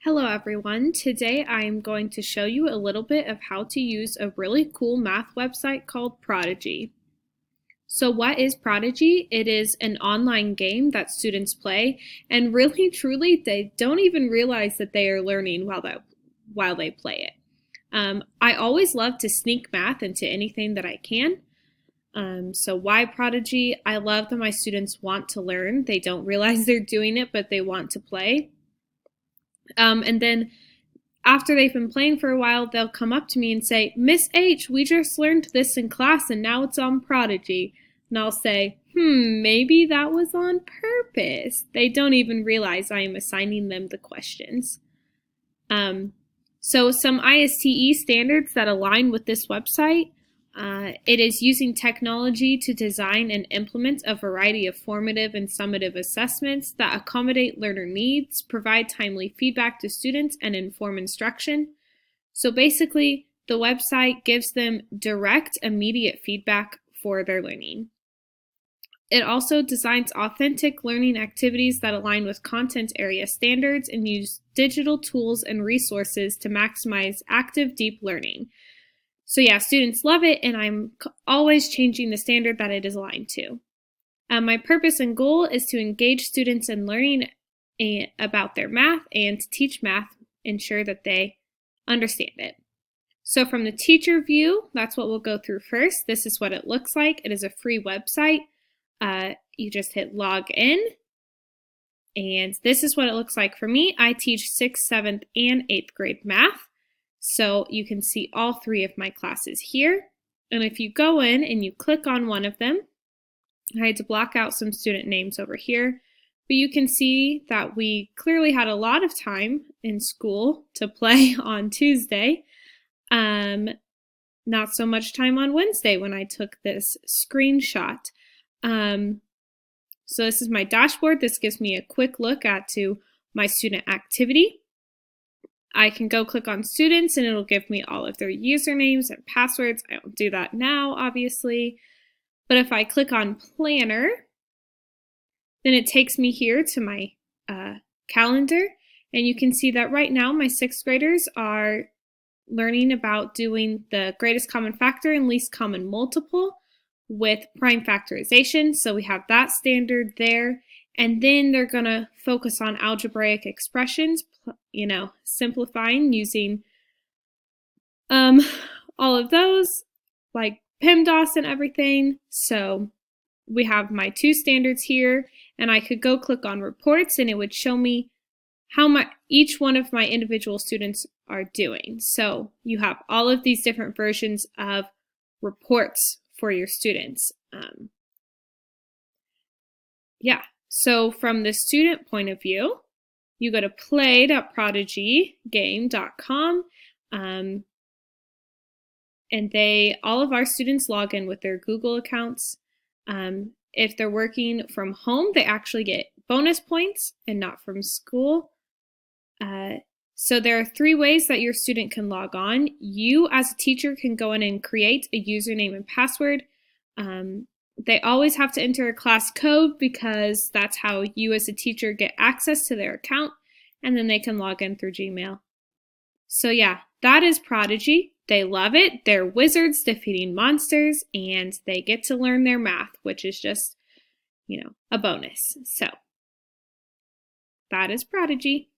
Hello everyone. Today I am going to show you a little bit of how to use a really cool math website called Prodigy. So what is Prodigy? It is an online game that students play, and really truly they don't even realize that they are learning while they play it. I always love to sneak math into anything that I can. So why Prodigy? I love that my students want to learn. They don't realize they're doing it, but they want to play. And then after they've been playing for a while, they'll come up to me and say, Miss H, we just learned this in class and now it's on Prodigy. And I'll say, maybe that was on purpose. They don't even realize I am assigning them the questions. So some ISTE standards that align with this website. It is using technology to design and implement a variety of formative and summative assessments that accommodate learner needs, provide timely feedback to students, and inform instruction. So basically, the website gives them direct, immediate feedback for their learning. It also designs authentic learning activities that align with content area standards and use digital tools and resources to maximize active, deep learning. So yeah, students love it, and I'm always changing the standard that it is aligned to. My purpose and goal is to engage students in learning about their math and to teach math, ensure that they understand it. So from the teacher view, that's what we'll go through first. This is what it looks like. It is a free website. You just hit log in, and this is what it looks like for me. I teach 6th, 7th, and 8th grade math. So you can see all three of my classes here. And if you go in and you click on one of them, I had to block out some student names over here, but you can see that we clearly had a lot of time in school to play on Tuesday. Not so much time on Wednesday when I took this screenshot. So this is my dashboard. This gives me a quick look to my student activity. I can go click on students and it'll give me all of their usernames and passwords. I don't do that now, obviously. But if I click on planner, then it takes me here to my calendar. And you can see that right now my 6th graders are learning about doing the greatest common factor and least common multiple with prime factorization. So we have that standard there. And then they're going to focus on algebraic expressions, simplifying using all of those, like PEMDAS and everything. So we have my 2 standards here, and I could go click on reports, and it would show me how each one of my individual students are doing. So you have all of these different versions of reports for your students. So from the student point of view, you go to play.prodigygame.com, and all of our students log in with their Google accounts. If they're working from home, they actually get bonus points and not from school. So there are 3 ways that your student can log on. You as a teacher can go in and create a username and password. They always have to enter a class code because that's how you as a teacher get access to their account, and then they can log in through Gmail. So yeah, that is Prodigy. They love it. They're wizards defeating monsters, and they get to learn their math, which is just, a bonus. So that is Prodigy.